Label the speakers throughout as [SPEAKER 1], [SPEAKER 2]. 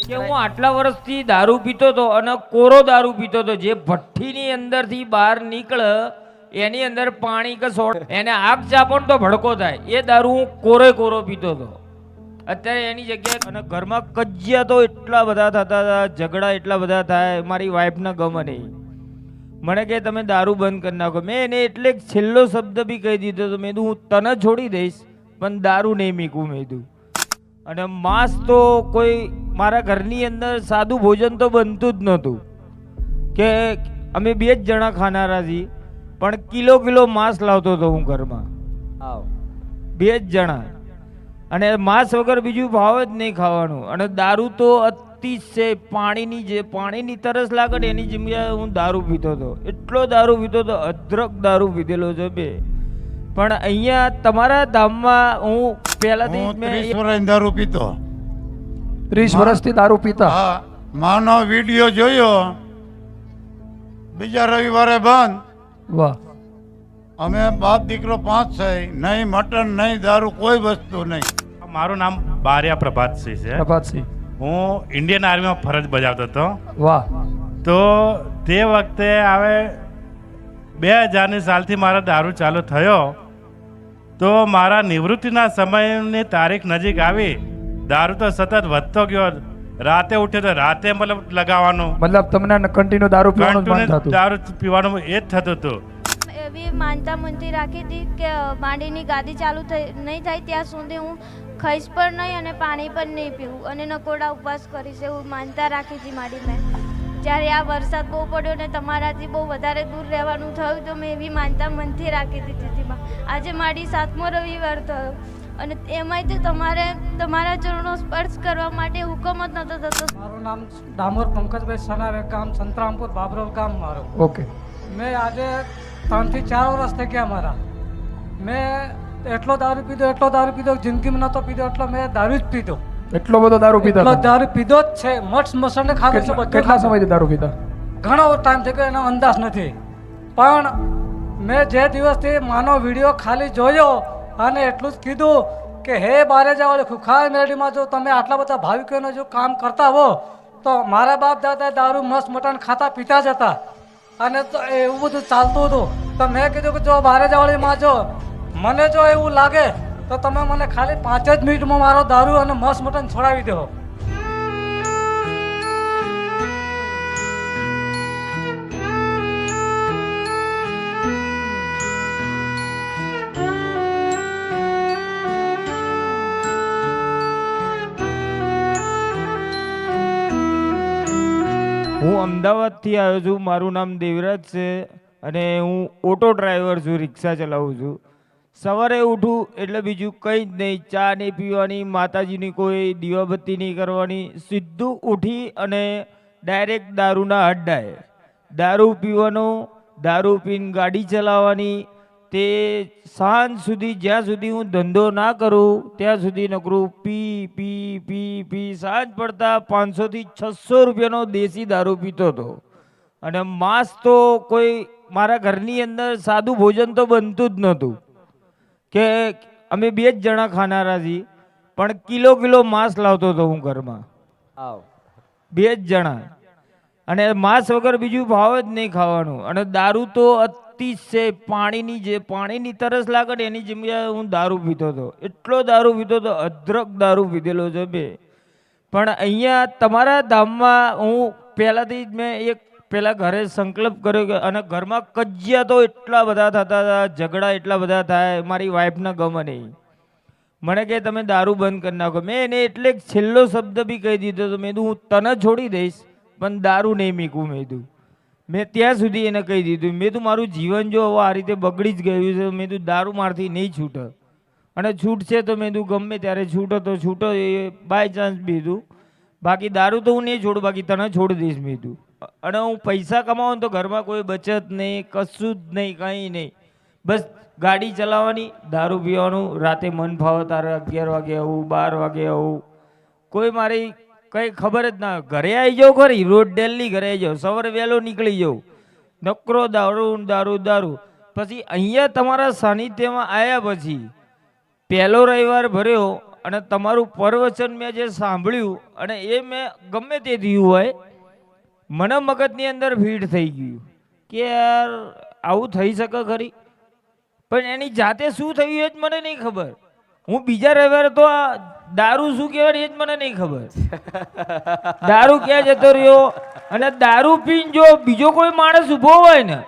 [SPEAKER 1] કે હું આટલા વર્ષથી દારૂ પીતો હતો અને કોરો દારૂ પીતો હતો, જે ભઠ્ઠીની અંદરથી બહાર નીકળે એની અંદર પાણી કે સોડ એને આગ ચાપો ને તો ભડકો થાય, એ દારૂ હું કોરો પીતો હતો. અત્યારે એની જગ્યાએ અને ઘરમાં કજિયા તો એટલા બધા થતા હતા, ઝઘડા એટલા બધા થાય, મારી વાઈફને ગમે નહીં. મને કે તમે દારૂ બંધ કરી નાખો. મેં એને એટલે છેલ્લો શબ્દ બી કહી દીધો હતો, મેં હું તને છોડી દઈશ પણ દારૂ નહીં મીકું મેં કીધું. અને માંસ તો કોઈ મારા ઘરની અંદર સાદું ભોજન તો બનતું જ નહોતું, કે અમે 2 જ જણા ખાનારા છીએ, પણ કિલો માંસ લાવતો હતો હું ઘરમાં. 2 જ જણા, અને માંસ વગર બીજું ભાવ જ નહીં ખાવાનું. અને દારૂ તો અતિશય પાણીની તરસ લાગે ને એની જગ્યાએ હું દારૂ પીતો હતો, એટલો દારૂ પીતો હતો, અદ્રક દારૂ પીધેલો છે બે. પણ અહીંયા તમારા ધામમાં હું પહેલાથી
[SPEAKER 2] 30 વર્ષ દારૂ પીતો.
[SPEAKER 3] 30 વર્ષથી દારૂ પીતા.
[SPEAKER 2] હા, માનો વિડીયો જોયો, બીજા રવિવારે બંધ.
[SPEAKER 3] વાહ.
[SPEAKER 2] અમે બાપ દીકરો 5 છે, નહીં મટન નહીં દારૂ કોઈ વસ્તુ નહીં.
[SPEAKER 4] મારું નામ બારિયા પ્રભાતસિંહ છે.
[SPEAKER 3] પ્રભાતસિંહ.
[SPEAKER 4] હું ઇન્ડિયન આર્મીમાં ફરજ બજાવતો હતો.
[SPEAKER 3] વાહ.
[SPEAKER 4] તો તે વખતે હવે 2000ની સાલથી મારો દારૂ ચાલુ થયો. તો મારા નિવૃત્તિના સમયની તારીખ નજીક આવી, દારૂ તો સતત વધતો ગયો. રાતે ઉઠે તો રાતે મતલબ લગાવવાનું,
[SPEAKER 3] મતલબ તમને કન્ટિન્યુ દારૂ પીવાનું જ મન થતું.
[SPEAKER 4] દારૂ પીવાનું એ જ થતું હતું.
[SPEAKER 5] એવી માનતા મનથી રાખી હતી કે માંડીની ગાદી ચાલુ નહીં થાય ત્યાં સુધી હું ખાઈશ પણ નહીં અને પાણી પણ નહીં પીવું અને નકોડા ઉપવાસ કરીશ, એવું માનતા રાખી હતી માડી મેં. જ્યારે આ વરસાદ બહુ પડ્યો ને તમારાથી બહુ વધારે દૂર રહેવાનું થયું તો મેં એવી માનતા મનથી રાખી દીધી હતી. આજે માડી 7મો રવિવાર થયો અને એમાંય તો તમારા ચરણો સ્પર્શ કરવા માટે હુકમ જ નહોતો થતો.
[SPEAKER 6] મારું નામ ડામોર પંકજભાઈ સનારે, ગામ સંતરામપુર, બાબરોલ ગામ મારું.
[SPEAKER 3] ઓકે.
[SPEAKER 6] મેં આજે 3 થી 4 વર્ષ થઈ ગયા મારા. મેં એટલો દારૂ પીધો જિંદગીમાં નહોતો પીધો, એટલો મેં દારૂ જ પીધો.
[SPEAKER 3] એટલો બધો દારૂ પીતા
[SPEAKER 6] એટલો
[SPEAKER 3] હતા?
[SPEAKER 6] દારૂ પીધો જ છે. મઠ મસળને ખાધું છે બધું.
[SPEAKER 3] કેટલા સમયથી દારૂ પીતા?
[SPEAKER 6] ઘણો ટાઈમ થઈ ગયો, એનો અંદાજ નથી. પણ મેં જે દિવસથી માનો વિડીયો ખાલી જોયો અને એટલું જ કીધું કે હે બારેજાવાળી ખુખાર મેરડીમાં જો તમે આટલા બધા ભાવિકોનો જો કામ કરતા હો તો મારા બાપ દાદા દારૂ મસ્ત મટન ખાતા પીતા જ હતા અને તો એવું બધું ચાલતું હતું. તો મેં કીધું કે જો બારેજાવાળીમાં જો મને જો એવું લાગે તો તમે મને ખાલી 5 જ મિનિટમાં મારો દારૂ અને મસ્ત મટન છોડાવી દો.
[SPEAKER 1] હું અમદાવાદથી આવ્યો છું. મારું નામ દેવરાજ છે અને હું ઓટો ડ્રાઈવર છું, રિક્ષા ચલાવું છું. સવારે ઉઠું એટલે બીજું કંઈ જ નહીં, ચા નહીં પીવાની, માતાજીની કોઈ દીવાબત્તી નહીં કરવાની, સીધું ઉઠી અને ડાયરેક્ટ દારૂના અડ્ડાએ દારૂ પીવાનો, દારૂ પીને ગાડી ચલાવવાની. તે સાંજ સુધી, જ્યાં સુધી હું ધંધો ના કરું ત્યાં સુધી નકરું પી પી પી પી સાંજ પડતા 500 થી 600 રૂપિયાનો દેશી દારૂ પીતો હતો. અને માંસ તો કોઈ મારા ઘરની અંદર સાદું ભોજન તો બનતું જ નહોતું, કે અમે 2 જ જણા ખાનારા છીએ, પણ કિલો માંસ લાવતો હતો હું ઘરમાં. 2 જ જણા, અને માંસ વગર બીજું ભાવ જ નહીં ખાવાનું. અને દારૂ તો અતિશય પાણીની તરસ લાગે ને એની જગ્યાએ હું દારૂ પીતો હતો, એટલો દારૂ પીતો હતો, અદ્રક દારૂ પીધેલો છે બે. પણ અહીંયા તમારા ધામમાં હું પહેલાથી જ મેં પેલા ઘરે સંકલ્પ કર્યો કે, અને ઘરમાં કજિયા તો એટલા બધા થતા હતા, ઝઘડા એટલા બધા થાય, મારી વાઈફને ગમે નહીં. મને કે તમે દારૂ બંધ કરી નાખો. મેં એને એટલે છેલ્લો શબ્દ બી કહી દીધો હતો, મેં હું તને છોડી દઈશ પણ દારૂ નહીં મીકું મેં કીધું. મેં ત્યાં સુધી એને કહી દીધું. મેં તું મારું જીવન જો હવે આ રીતે બગડી જ ગયું છે, મેં તું દારૂ મારથી નહીં છૂટે, અને છૂટશે તો મેં તું ગમે ત્યારે છૂટો તો છૂટો, એ બાય ચાન્સ બીધું. બાકી દારૂ તો હું નહીં છોડું, બાકી તને છોડી દઈશ મેં તું. અને હું પૈસા કમાવું તો ઘરમાં કોઈ બચત નહીં, કશું જ નહીં, કંઈ નહીં. બસ ગાડી ચલાવવાની, દારૂ પીવાનું, રાતે મન ફાવે તારે 11 વાગે આવું, 12 વાગે આવું, કોઈ મારી કંઈ ખબર જ ના. ઘરે આવી જાઉં ખરી, રોજ ડેલી ઘરે આવી જાઉં, સવારે વહેલો નીકળી જાઉં, નકરો દારૂ. પછી અહીંયા તમારા સાનિધ્યમાં આવ્યા પછી પહેલો રવિવાર ભર્યો અને તમારું પ્રવચન મેં જે સાંભળ્યું અને એ મેં ગમે તે થયું હોય મને મગજની અંદર ફીડ થઈ ગયું કે યાર આવું થઈ શકે ખરી, પણ એની જાતે શું થયું એ જ મને નહીં ખબર. હું બીજા રવિવારે તો આ દારૂ શું કહેવાય એ જ મને નહીં ખબર. દારૂ ક્યાં જતો રહ્યો, અને દારૂ પીને જો બીજો કોઈ માણસ ઊભો હોય ને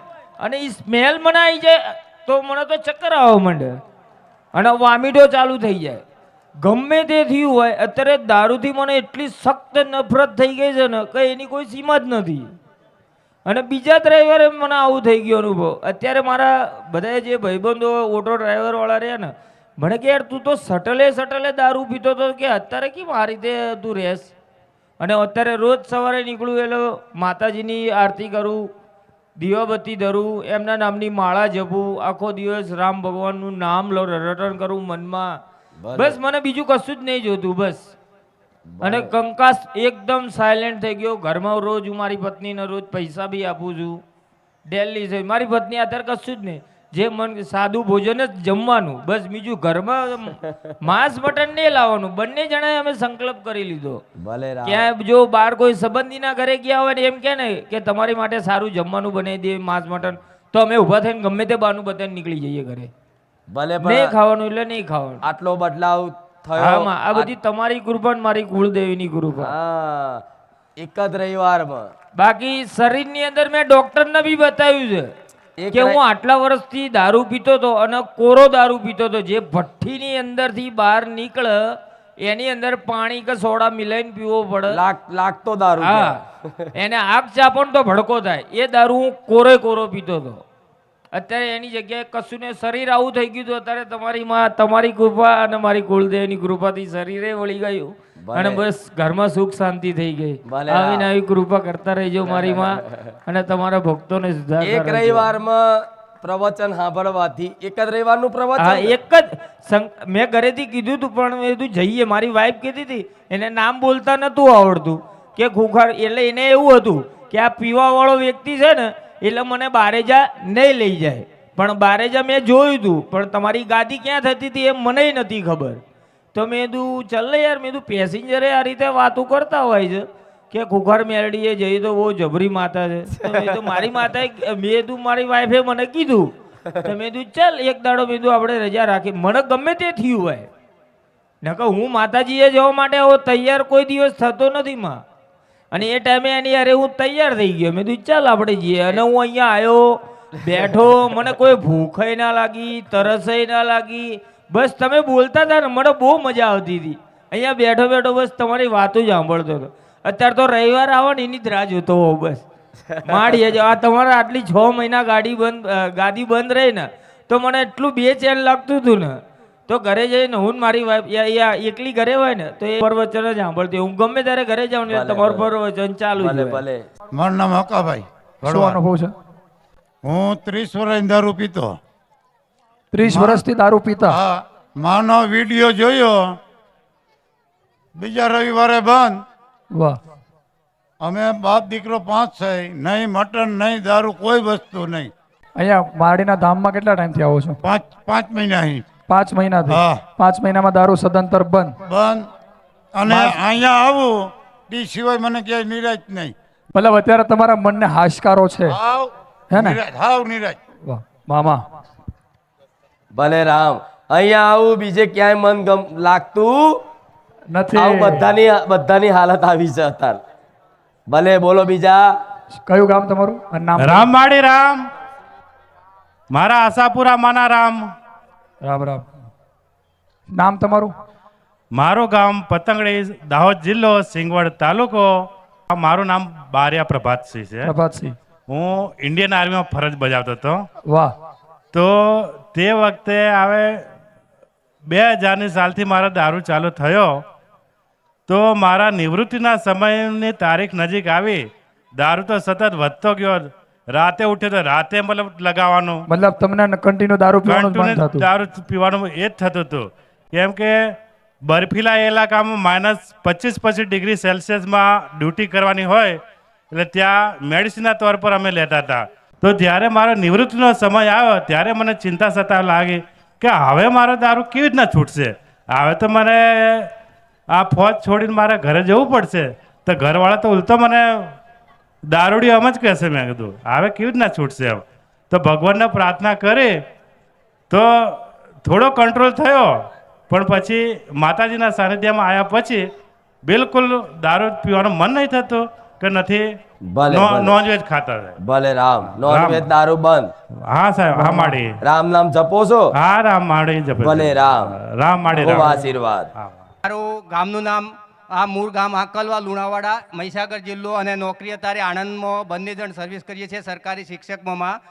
[SPEAKER 1] અને એ સ્મેલ મને આવી જાય તો મને તો ચક્કર આવવા માંડે અને વામિટો ચાલુ થઈ જાય. ગમે તે થયું હોય, અત્યારે દારૂથી મને એટલી સખ્ત નફરત થઈ ગઈ છે ને કે એની કોઈ સીમા જ નથી. અને બીજા ડ્રાઈવરે મને આવું થઈ ગયો અનુભવ. અત્યારે મારા બધા જે ભાઈબંધો ઓટો ડ્રાઈવર વાળા રહ્યા ને મને કે યાર તું તો સટલે દારૂ પીતો હતો, કે અત્યારે કેમ આ રીતે તું રહેશ. અને અત્યારે રોજ સવારે નીકળું એટલે માતાજીની આરતી કરું, દીવાબત્તી ધરું, એમના નામની માળા જપું, આખો દિવસ રામ ભગવાનનું નામ રટણ કરું મનમાં. બસ મને બીજું કશું જ નહીં જોતું બસ. અને કંકાસ એકદમ સાયલેન્ટ થઈ ગયો. ઘરમાં રોજ હું મારી પત્નીને રોજ પૈસા બી આપું છું ડેલી છે. મારી પત્ની અત્યારે કશું જ નહીં, જે મન સાદું ભોજન જ જમવાનું બસ. બીજું ઘરમાં માંસ મટન નહીં લાવવાનું. બંને જણાએ અમે સંકલ્પ કરી લીધો. ક્યાંય જો બહાર કોઈ સંબંધીના ઘરે ગયા હોય ને એમ કે ને કે તમારી માટે સારું જમવાનું બનાવી દે માંસ મટન, તો અમે ઊભા થઈને ગમે તે બહાનું બધાને નીકળી જઈએ ઘરે.
[SPEAKER 7] ભલે
[SPEAKER 1] નહીં ખાવાનું એટલે નહીં ખાવાનું.
[SPEAKER 7] આટલો બદલાવ થયો.
[SPEAKER 1] હા, આ બધી તમારી કૃપા ને મારી કુળદેવીની કૃપા.
[SPEAKER 7] હા, એક જ રવિવારમાં.
[SPEAKER 1] બાકી શરીરની અંદર મેં ડોક્ટરને બી બતાવ્યું છે કે હું આટલા વર્ષથી દારૂ પીતો હતો અને કોરો દારૂ પીતો હતો, જે ભઠ્ઠીની અંદરથી બહાર નીકળે એની અંદર પાણી કે સોડા મિલાઈને પીવો પડે.
[SPEAKER 7] લાગતો દારૂ.
[SPEAKER 1] હા, એને આગ ચાપણ તો ભડકો થાય. એ દારૂ હું કોરો પીતો હતો. અત્યારે એની જગ્યાએ કશું ને શરીર આવું થઈ ગયું હતું. અત્યારે તમારી કૃપા અને મારી કુળદેવની કૃપાથી શરીરે વળી ગયું અને બસ ઘરમાં સુખ શાંતિ થઈ ગઈ. આવીને આવી કૃપા કરતા રહેજો મારી માં અને તમારા ભક્તોને સુધાર.
[SPEAKER 7] એક રવિવારમાં પ્રવચન સાંભળવાથી એક જ રવિવારનું પ્રવચન.
[SPEAKER 1] હા, એક જ મેં ઘરેથી કીધું હતું પણ મેં કીધું જઈએ. મારી વાઈફ કીધી હતી, એને નામ બોલતા નતું આવડતું કે ખુખાર, એટલે એને એવું હતું કે આ પીવા વાળો વ્યક્તિ છે ને એટલે મને બારેજા નહીં લઈ જાય. પણ બારેજા મેં જોયું હતું પણ તમારી ગાદી ક્યાં થતી હતી એ મને નથી ખબર. તો મેં કીધું ચાલ ને યાર, મેં કીધું પેસેન્જરે આ રીતે વાતો કરતા હોય છે કે ખુખાર મેલડીએ જઈ તો બહુ જબરી માતા છે. તો મેં કીધું મારી માતાએ મેં કીધું મારી વાઈફે મને કીધું. તો મેં કીધું ચાલ એક દાડો મેં કીધું આપણે રજા રાખી. મને ગમે તે થયું હોય નકર હું માતાજીએ જવા માટે આવો તૈયાર કોઈ દિવસ થતો નથી માં. અને એ ટાઈમે એની અરે હું તૈયાર થઈ ગયો. મેં કીધું ચાલ આપણે જઈએ. અને હું અહીંયા આવ્યો, બેઠો, મને કોઈ ભૂખય ના લાગી, તરસય ના લાગી. બસ તમે બોલતા હતા ને મને બહુ મજા આવતી હતી. અહીંયા બેઠો બેઠો બસ તમારી વાતો જ સાંભળતો હતો. અત્યારે તો રવિવાર આવે ને એની જ રાહ જોતો હોઉં બસ. માડીએ જ આ તમારે આટલી 6 મહિના ગાદી બંધ રહી ને તો મને એટલું બેચેન લાગતું હતું ને. તો ઘરે જઈને હું મારી વાઈફ એકલી ઘરે હોય ને તો એ પ્રવચન જ સાંભળતી. હું ગમે ત્યારે ઘરે જાઉં ને તમારું પ્રવચન ચાલુ જ હોય.
[SPEAKER 2] મારું નામ હકાભાઈ.
[SPEAKER 3] શું અનુભવ છે?
[SPEAKER 2] હું 30 વર્ષ દારૂ પીતો.
[SPEAKER 3] 30 વર્ષથી દારૂ પીતા?
[SPEAKER 2] હા, માનો વિડીયો જોયો, બીજા રવિવારે બંધ.
[SPEAKER 3] વાહ.
[SPEAKER 2] અમે બાપ દીકરો 5 છે, નહીં મટન નહીં દારૂ કોઈ વસ્તુ નહીં.
[SPEAKER 3] અહીંયા માડીના ધામમાં કેટલા ટાઈમથી આવો છો?
[SPEAKER 2] 5 મહિના અહીં.
[SPEAKER 3] 5 મહિનાથી?
[SPEAKER 2] હા.
[SPEAKER 3] 5 મહિનામાં દારૂ સદંતર બંધ.
[SPEAKER 2] અને અહીંયા આવું તે સિવાય મને ક્યાંય નિરાશ નહીં.
[SPEAKER 3] મતલબ અત્યારે તમારા મનને હાશકારો છે હે ને?
[SPEAKER 2] હાવ નિરાશ.
[SPEAKER 3] વાહ મામા.
[SPEAKER 7] ભલે રામ. અહીંયા આવું બીજે ક્યાંય મન લાગતું
[SPEAKER 3] નથી.
[SPEAKER 7] આવું બધાની હાલત આવી છે અત્યારે. ભલે બોલો બીજા.
[SPEAKER 3] કયું ગામ તમારું અને નામ?
[SPEAKER 4] રામવાડી રામ. મારા આશાપુરા માના રામ.
[SPEAKER 3] રામ રામ. નામ તમારું?
[SPEAKER 4] મારું ગામ પતંગડી, દાહોદ જિલ્લો, સિંગવડ તાલુકો. મારું નામ બારિયા પ્રભાતસિંહ છે.
[SPEAKER 3] પ્રભાતસિંહ.
[SPEAKER 4] હું ઇન્ડિયન આર્મીમાં ફરજ બજાવતો હતો.
[SPEAKER 3] વાહ.
[SPEAKER 4] તો તે વખતે હવે 2000ની સાલથી મારો દારૂ ચાલુ થયો. તો મારા નિવૃત્તિના સમયની તારીખ નજીક આવી. દારૂ તો સતત વધતો ગયો. રાતે ઉઠ્યો તો રાતે મતલબ લગાવવાનું.
[SPEAKER 3] મતલબ તમને કન્ટિન્યુ દારૂ પીવાનું જ બંધ થતું?
[SPEAKER 4] દારૂ પીવાનું એ જ થતું હતું. કેમ કે બર્ફીલા ઇલાકામાં -25 ડિગ્રી સેલ્સિયસમાં ડ્યુટી કરવાની હોય એટલે ત્યાં મેડિસિનના તौर પર અમે લેતા હતા. તો જ્યારે મારો નિવૃત્તિનો સમય આવ્યો ત્યારે મને ચિંતા સતાવવા લાગી કે હવે મારો દારૂ કેવી રીતના છૂટશે. હવે તો મને આ ફોજ છોડીને મારે ઘરે જવું પડશે. તો ઘરવાળા તો ઉલટો મને દારૂડી આમ જ કહેશે. મેં કીધું હવે કેવી રીતના છૂટશે એમ. તો ભગવાનને પ્રાર્થના કરી તો થોડો કંટ્રોલ થયો, પણ પછી માતાજીના સાનિધ્યમાં આવ્યા પછી બિલકુલ દારૂ પીવાનું મન નહીં થતું કે નથી
[SPEAKER 7] ભલે, ભલે.
[SPEAKER 4] નોનવેજ ખાતા હતા.
[SPEAKER 7] ભલે રામ, નોનવેજ દારૂ બંધ.
[SPEAKER 4] હા સાહેબ, હા માડી,
[SPEAKER 7] રામ નામ જપો છો?
[SPEAKER 4] હા રામ માડી જપે છે.
[SPEAKER 7] ભલે રામ,
[SPEAKER 4] રામ માડી,
[SPEAKER 7] ખૂબ
[SPEAKER 4] રામ.
[SPEAKER 7] આશીર્વાદ.
[SPEAKER 4] હા.
[SPEAKER 8] મારું ગામનું નામ આ મૂળ ગામ આંકલવા લુણાવાડા, મહીસાગર જિલ્લો, અને નોકરી અત્યારે આણંદમાં બંને જણ સર્વિસ કરીએ છીએ સરકારી શિક્ષકમાં.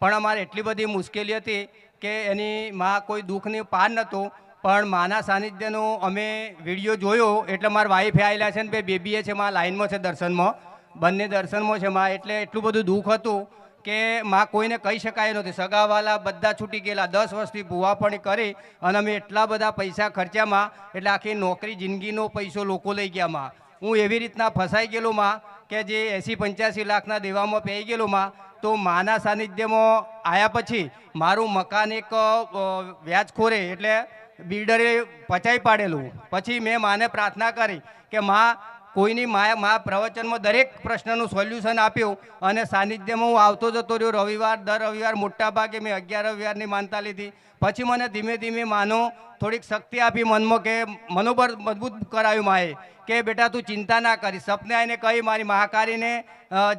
[SPEAKER 8] પણ અમારે એટલી બધી મુશ્કેલી હતી કે એની માં કોઈ દુઃખની પાર નહોતું. પણ માના સાનિધ્યનો અમે વિડીયો જોયો એટલે મારા વાઈફે આવેલા છે ને બે બેબીએ છે, માં લાઈનમાં છે દર્શનમાં, બંને દર્શનમાં છે માં. એટલે એટલું બધું દુઃખ હતું કે માં કોઈને કહી શકાય નહોતી. સગાવાલા બધા છૂટી ગયેલા, 10 વર્ષથી ભૂવા પણ કરી અને અમે એટલા બધા પૈસા ખર્ચ્યામાં, એટલે આખી નોકરી જિંદગીનો પૈસો લોકો લઈ ગયા માં. હું એવી રીતના ફસાઈ ગયેલો માં કે જે 80-85 લાખના દેવામાં પઈ ગયેલો માં. તો માના સાનિધ્યમાં આવ્યા પછી મારું મકાન એક વ્યાજખોરે એટલે બિલ્ડરે પચાવી પાડેલું. પછી મેં માને પ્રાર્થના કરી કે માં કોઈની મા પ્રવચનમાં દરેક પ્રશ્નનું સોલ્યુશન આપ્યું અને સાનિધ્યમાં હું આવતો જતો રહ્યો રવિવાર, દર રવિવાર મોટા ભાગે મેં 11 રવિવારની માનતા લીધી. પછી મને ધીમે ધીમે માનો થોડીક શક્તિ આપી મનમાં, કે મનોબળ મજબૂત કરાવ્યું માએ કે બેટા તું ચિંતા ના કરી. સપને આવીને કહી મારી મહાકાળીને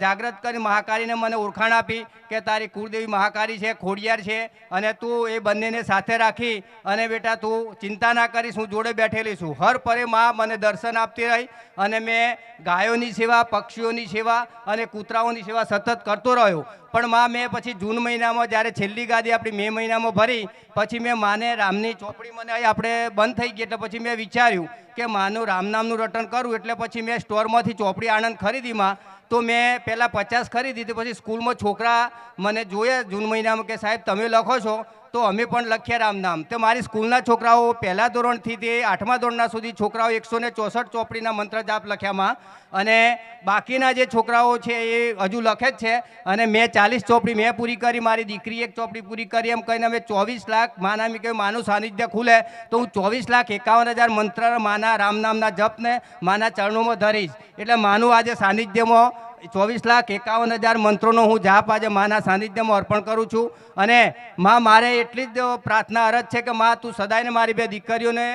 [SPEAKER 8] જાગૃત કરી, મહાકાળીને મને ઓળખાણ આપી કે તારી કુળદેવી મહાકાળી છે, ખોડિયાર છે, અને તું એ બંનેને સાથે રાખી અને બેટા તું ચિંતા ના કરીશ, હું જોડે બેઠેલી છું. હર પરે માં મને દર્શન આપતી રહી અને મેં ગાયોની સેવા, પક્ષીઓની સેવા અને કૂતરાઓની સેવા સતત કરતો રહ્યો. પણ માં મેં પછી જૂન મહિનામાં જ્યારે છેલ્લી ગાદી આપણી મે મહિનામાં ભરી, પછી મેં માને રામની ચોપડી મને આપણે બંધ થઈ ગઈ, એટલે પછી મેં વિચાર્યું કે માનું રામ નામનું રટણ કરું. એટલે પછી મેં સ્ટોરમાંથી ચોપડી આણંદ ખરીદીમાં. તો મેં પહેલાં 50 ખરીદી હતી. પછી સ્કૂલમાં છોકરા મને જોયા જૂન મહિનામાં કે સાહેબ તમે લખો છો તો અમે પણ લખ્યા રામ નામ. તો મારી સ્કૂલના છોકરાઓ પહેલા ધોરણથી તે 8મા ધોરણના સુધી છોકરાઓ 164 ચોપડીના મંત્ર જાપ લખ્યામાં, અને બાકીના જે છોકરાઓ છે એ હજુ લખે જ છે. અને મેં 40 ચોપડી મેં પૂરી કરી, મારી દીકરી 1 ચોપડી પૂરી કરી. એમ કહીને અમે 24 લાખ માના કે માનું સાનિધ્ય ખુલે તો હું 24,51,000 મંત્ર માના રામ નામના જપને માના ચરણોમાં ધરીશ. એટલે માનું આજે સાનિધ્યમાં 24,51,000 મંત્રોનો હું જાપ આજે માના સાનિધ્યમાં અર્પણ કરું છું. અને માં મારે એટલી જ પ્રાર્થના અરજ છે કે માં તું સદાયને મારી બે દીકરીઓને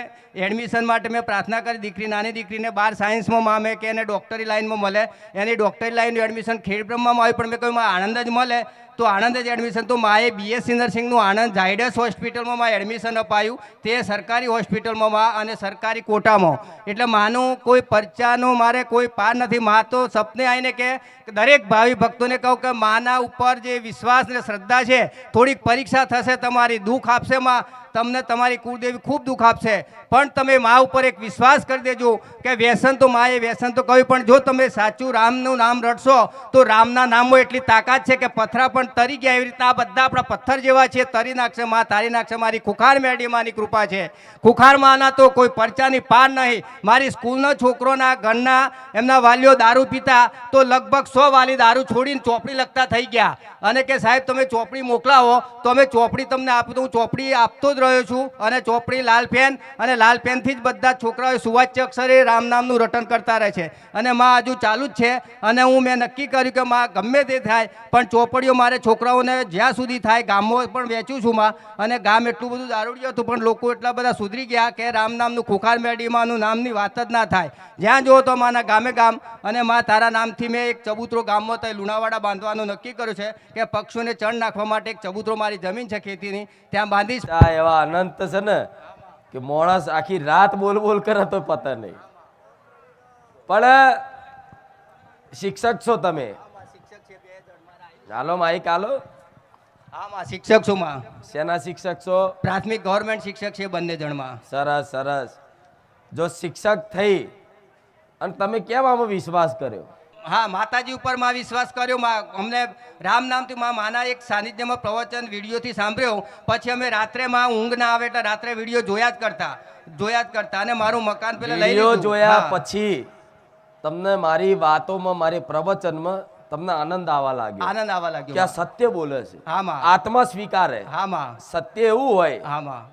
[SPEAKER 8] એડમિશન માટે મેં પ્રાર્થના કરી. દીકરી નાની દીકરીને 12 સાયન્સમાં માં મેં કે એને ડૉક્ટરી લાઈનમાં મળે, એની ડૉક્ટરી લાઈનનું એડમિશન ખેડબ્રહ્મામાં આવ્યું, પણ મેં કહ્યું માં આણંદ જ મળે તો આણંદ જ એડમિશન. તો માએ BSc નર્સિંગનું આણંદ ઝાયડસ હોસ્પિટલમાં માં એડમિશન અપાયું, તે સરકારી હોસ્પિટલમાં માં અને સરકારી કોટામાં. એટલે માનું કોઈ પરચાનો મારે કોઈ પાર નથી. માં તો સપને આવીને કે દરેક ભાવિ ભક્તોને કહું કે માના ઉપર જે વિશ્વાસ ને શ્રદ્ધા છે, થોડીક પરીક્ષા થશે તમારી, દુઃખ આપશે માં તમને, તમારી કુળદેવી ખૂબ દુઃખ આપશે, પણ તમે મા ઉપર એક વિશ્વાસ કરી દેજો કે વ્યસન તો માએ વ્યસન તો કહ્યું, પણ જો તમે સાચું રામનું નામ રટશો તો રામના નામમાં એટલી તાકાત છે કે પથરા પણ તરી ગયા. એવી રીતના આ બધા આપણા પથ્થર જેવા છે, તરી નાખશે માં, તારી નાખશે. મારી ખુખાર મેરડી માની કૃપા છે. ખુખાર માના તો કોઈ પરચાની પાર નહીં. મારી સ્કૂલના છોકરોના ઘરના એમના વાલીઓ દારૂ પીતા તો લગભગ 100 વાલી દારૂ છોડીને ચોપડી લખતા થઈ ગયા, અને કે સાહેબ તમે ચોપડી મોકલાવો તો અમે ચોપડી તમને આપું. તો હું ચોપડી આપતો જ રહ્યો છું, અને ચોપડી લાલ પેન, અને લાલ પેનથી જ બધા છોકરાઓ સુવાચ્ય અક્ષરે રામ નામનું રટન કરતા રહે છે. અને માં હજુ ચાલુ જ છે. અને મેં નક્કી કર્યું કે માં ગમે તે થાય પણ ચોપડીઓ મારે છોકરાઓને જ્યાં સુધી થાય ગામમાં પણ વેચું છું માં. અને ગામ એટલું બધું દારૂડિયું હતું પણ લોકો એટલા બધા સુધરી ગયા કે રામ નામનું ખુખાર મેરડીમાંનું નામની વાત જ ના થાય. જ્યાં જુઓ તો માના ગામે ગામ. અને માં તારા નામથી મેં એક ચબૂતરો ગામમાં તઈ લુણાવાડા બાંધવાનું નક્કી કર્યું છે કે પક્ષીઓને ચણ નાખવા માટે એક ચબૂતરો મારી જમીન છે ખેતીની, ત્યાં બાંધીશ.
[SPEAKER 7] આ એવા અનંત છે ને કે માણસ આખી રાત બોલ બોલ કરે તો પતા નહીં. પણ શિક્ષક છો તમે? હાલો માઈક હાલો.
[SPEAKER 8] હા માં શિક્ષક છું માં.
[SPEAKER 7] શેના શિક્ષક છો?
[SPEAKER 8] પ્રાથમિક ગવર્મેન્ટ શિક્ષક છે બંને જણમાં.
[SPEAKER 7] સરસ સરસ. જો શિક્ષક થઈ અને તમે કેમ આમાં વિશ્વાસ કર્યો?
[SPEAKER 8] હા, માતાજી ઉપર માં વિશ્વાસ કર્યો. માં અમને રામ નામથી માના એક સાનિધ્યમાં પ્રવચન વિડીયોથી સાંભળ્યો. પછી અમે રાત્રે માં ઊંઘ ના આવે એટલે રાત્રે વિડીયો જોયા જ કરતા. અને મારું મકાન પેલા લઈ
[SPEAKER 7] વિડીયો
[SPEAKER 8] લીધું.
[SPEAKER 7] જોયા
[SPEAKER 8] હા.
[SPEAKER 7] પછી તમને મારી વાતોમાં, મારી પ્રવચનમાં તમને આનંદ આવવા લાગ્યો?
[SPEAKER 8] આનંદ આવવા
[SPEAKER 7] કે આ
[SPEAKER 8] લાગ્યો.
[SPEAKER 7] સત્ય બોલે છે.
[SPEAKER 8] હા માં.
[SPEAKER 7] આત્મા સ્વીકારે.
[SPEAKER 8] હા માં.
[SPEAKER 7] સત્ય એવું હોય
[SPEAKER 8] હા માં.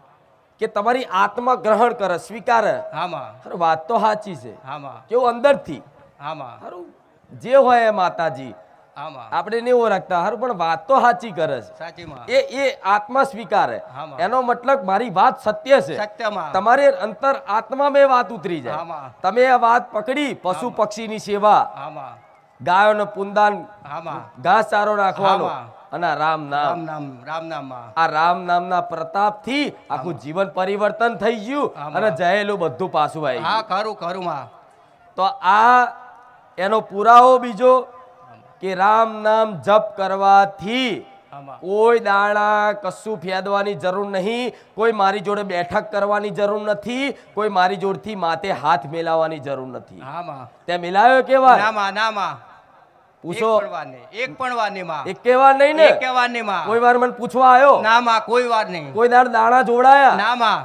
[SPEAKER 7] કે તમારી આત્મા ગ્રહણ કરે સ્વીકારે.
[SPEAKER 8] હા માં
[SPEAKER 7] હારું, વાત તો સાચી છે.
[SPEAKER 8] હા માં
[SPEAKER 7] કેવું અંદરથી
[SPEAKER 8] હા માં
[SPEAKER 7] હારું જે હોય એ માતાજી
[SPEAKER 8] હા માં
[SPEAKER 7] આપણે નહીં ઓળખતા હારું, પણ વાત તો સાચી કરે છે.
[SPEAKER 8] સાચી માં
[SPEAKER 7] એ આત્મા સ્વીકારે.
[SPEAKER 8] હા, માં.
[SPEAKER 7] એનો મતલબ મારી વાત સત્ય છે.
[SPEAKER 8] સત્યમાં.
[SPEAKER 7] તમારે અંતર આત્મામાં એ વાત ઉતરી
[SPEAKER 8] હા,
[SPEAKER 7] જાય.
[SPEAKER 8] માં.
[SPEAKER 7] તમે આ વાત પકડી પશુ પક્ષીની સેવા,
[SPEAKER 8] હા માં
[SPEAKER 7] ગાયોને પુંદાન
[SPEAKER 8] હા માં
[SPEAKER 7] ઘાસ ચારો નાખવાનો,
[SPEAKER 8] હા, માં.
[SPEAKER 7] અને આ રામ નામ,
[SPEAKER 8] રામ નામ માં
[SPEAKER 7] આ રામ નામના પ્રતાપથી આખું જીવન પરિવર્તન થઈ ગયું
[SPEAKER 8] હા, માં.
[SPEAKER 7] અને જયેલું બધું પાછું આવી
[SPEAKER 8] હા
[SPEAKER 7] ગયું.
[SPEAKER 8] ખરું માં
[SPEAKER 7] તો આ એનો પુરાવો બીજો કે રામ નામ જપ કરવાથી
[SPEAKER 8] હા માં
[SPEAKER 7] કોઈ દાણા કશું ફેદવાની જરૂર નહીં, કોઈ મારી જોડે બેઠક કરવાની જરૂર નથી, કોઈ મારી જોડથી માથે હાથ મેલાવવાની જરૂર નથી.
[SPEAKER 8] હા માં
[SPEAKER 7] તે મિલાયો કેવા
[SPEAKER 8] ના માં ના માં
[SPEAKER 7] પૂછો
[SPEAKER 8] એક પણ વાર નહીં માં
[SPEAKER 7] એક કેવા નહીં ને
[SPEAKER 8] એક વાર નહીં માં
[SPEAKER 7] કોઈ વાર મને પૂછવા આવ્યો
[SPEAKER 8] ના માં કોઈ વાર નહીં
[SPEAKER 7] કોઈ દાણા જોડાયા
[SPEAKER 8] ના માં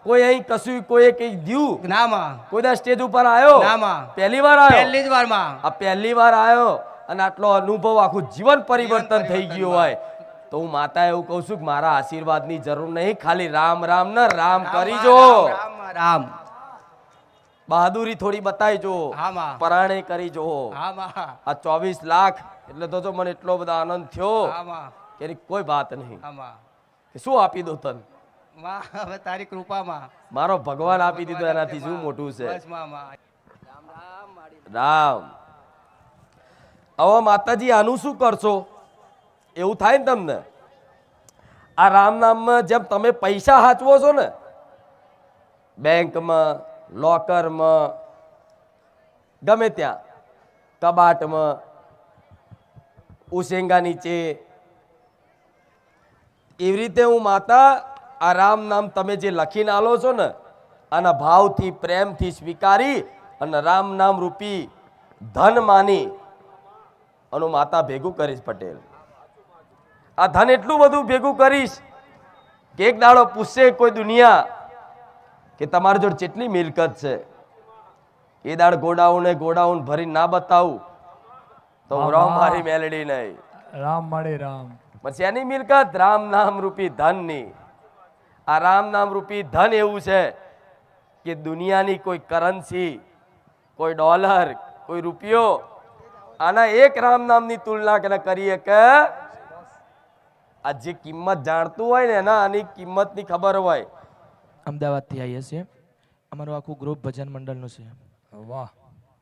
[SPEAKER 7] કોઈ અહીં કશું કોઈ કઈ દ્યું
[SPEAKER 8] ના માં
[SPEAKER 7] કોઈ દા સ્ટેજ ઉપર આવ્યો
[SPEAKER 8] ના, માં.
[SPEAKER 7] પહેલી વાર આવ્યો
[SPEAKER 8] પહેલી જ વાર માં
[SPEAKER 7] આ પહેલી વાર આવ્યો અને આટલો અનુભવ આખું જીવન પરિવર્તન થઈ ગયું હોય તો હું માતા એવું કહું છું કે મારા આશીર્વાદની જરૂર નહીં, ખાલી રામ રામ ને રામ કરી જો.
[SPEAKER 8] રામ
[SPEAKER 7] બહાદુરી થોડી બતાવી જો,
[SPEAKER 8] હા, માં.
[SPEAKER 7] પરાણે કરી જો.
[SPEAKER 8] હા માં
[SPEAKER 7] આ 24 લાખ એટલે તો જો મને એટલો બધો આનંદ થયો
[SPEAKER 8] હા માં
[SPEAKER 7] કે એની કોઈ વાત નહીં
[SPEAKER 8] હા માં
[SPEAKER 7] કે શું આપી દો તને.
[SPEAKER 8] માં હવે તારી કૃપામાં
[SPEAKER 7] મારો ભગવાન આપી દીધો એનાથી શું મોટું છે.
[SPEAKER 8] બસ માં
[SPEAKER 7] રામ હવે માતાજી આનું શું કરશો એવું થાય ને તમને. આ રામ નામમાં જેમ તમે પૈસા સાચવો છો ને બેંકમાં, લોકરમાં, ગમે ત્યાં, કબાટમાં, ઉસેંગા નીચે, એવી રીતે હું માતા આ રામ નામ તમે જે લખીને આલો છો ને આના ભાવથી પ્રેમથી સ્વીકારી અને રામ નામ રૂપી ધન માની અને માતા ભેગું કરીશ પટેલ. આ ધન એટલું બધું ભેગું કરીશ કે એક દાડો પૂછશે કોઈ દુનિયા કે તમારી જોડે કેટલી મિલકત છે, એ દાડ ગોડાઉન ભરી ના બતાવું તો હું રહું મારી મેલડી નહીં.
[SPEAKER 3] રામ મળે રામ.
[SPEAKER 7] પછી એની મિલકત રામ નામ રૂપી ધનની. આ રામ નામ રૂપી ધન એવું છે કે દુનિયાની કોઈ કરન્સી, કોઈ ડોલર, કોઈ રૂપિયો આના એક રામ નામની તુલના કરીએ કે આ જે કિંમત જાણતું હોય ને એના આની કિંમતની ખબર હોય.
[SPEAKER 9] અમદાવાદથી આવીએ છીએ. અમારું આખું ગ્રુપ ભજન મંડળનું છે.
[SPEAKER 3] વાહ.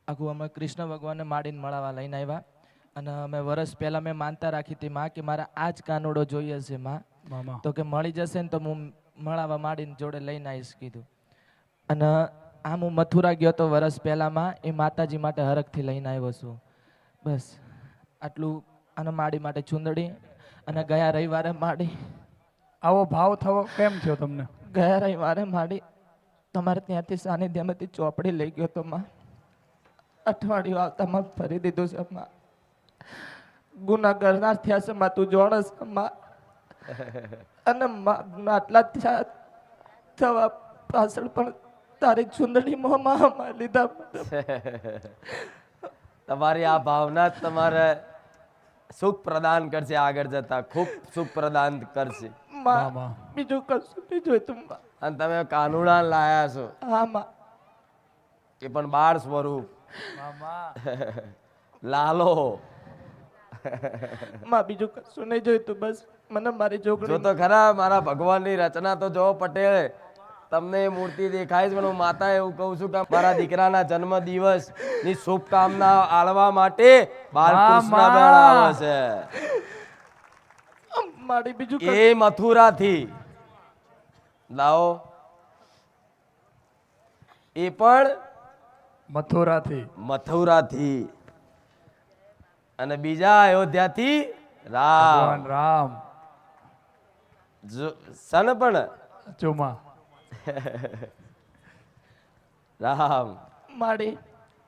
[SPEAKER 9] આખું અમે કૃષ્ણ ભગવાનને માંડીને મળાવા લઈને આવ્યા અને અમે વર્ષ પહેલાં મેં માનતા રાખી હતી માં કે મારે આ જ કાનુડો જોઈએ છે માં.
[SPEAKER 3] મામા
[SPEAKER 9] તો કે મળી જશે ને તો હું મળાવા માંડીને જોડે લઈને આવીશ કીધું. અને આમ હું મથુરા ગયો તો વર્ષ પહેલાંમાં એ માતાજી માટે હરખથી લઈને આવ્યો છું. બસ આટલું. અને માડી માટે ચુંદડી અને ગયા રવિવારે માડી
[SPEAKER 3] આવો ભાવ થવો કેમ થયો તમને?
[SPEAKER 9] ગયા રવિવારે માડી તમારે ત્યાંથી સાનિધ્યમાંથી ચોપડી લઈ ગયો તો માં. અઠવાડિયું આવતા માં ફરી દીધું છે માં. ગુના કરનાર થયા છે માં, તું જોડસ માં. અને આટલા થવા પાછળ પણ તારી ચુંદડી મોમાં લીધા.
[SPEAKER 7] તમારી આ ભાવના જ તમારે સુખ પ્રદાન કરશે, આગળ જતા ખૂબ સુખ પ્રદાન કરશે.
[SPEAKER 9] માં બીજું કશું નહીં જોઈતું માં.
[SPEAKER 7] અને તમે કાનુડા લાયા છો
[SPEAKER 9] હા માં.
[SPEAKER 7] એ પણ બાળ સ્વરૂપ લાલો.
[SPEAKER 9] માં બીજું કશું નહીં જોઈતું, બસ મને મારી
[SPEAKER 7] જો
[SPEAKER 9] જોગણી.
[SPEAKER 7] તો ખરા મારા ભગવાનની રચના તો જો પટેલ, તમને એ મૂર્તિ દેખાય છે પણ હું માતા એવું કહું છું કે મારા દીકરાના જન્મ દિવસ ની શુભકામના આળવા માટે બાલકૃષ્ણ બેન આવે છે.
[SPEAKER 9] મારી બીજું
[SPEAKER 7] એ મથુરાથી લાવો, એ પણ મથુરાથી અને બીજા અયોધ્યાથી રામ.
[SPEAKER 3] ભગવાન રામ
[SPEAKER 7] સન પણ
[SPEAKER 3] ચુમા
[SPEAKER 7] રામ.
[SPEAKER 9] મારી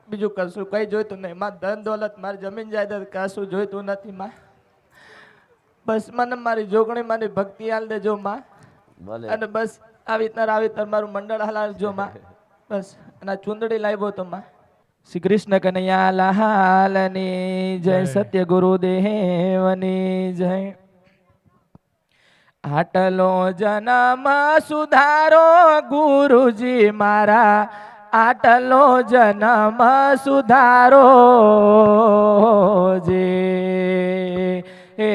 [SPEAKER 9] બીજું કશું કઈ જોઈતું નહીં માં. ધન દોલત મારી જમીન જાયદાદ કશું જોઈતું નથી માં. બસ મને મારી જોગણી મારી ભક્તિ હાલ દેજો માં.
[SPEAKER 7] ભલે.
[SPEAKER 9] અને બસ આવી રીતના મારું મંડળ હલાવજો માં. બસ અને આ ચુંદડી લાવ્યો તો માં. શ્રી કૃષ્ણ કનૈયા લાલની જય, સત્ય ગુરુદેવની જય. આટલો જન્મ સુધારો ગુરુજી મારા, આટલો જન્મ સુધારો જે એ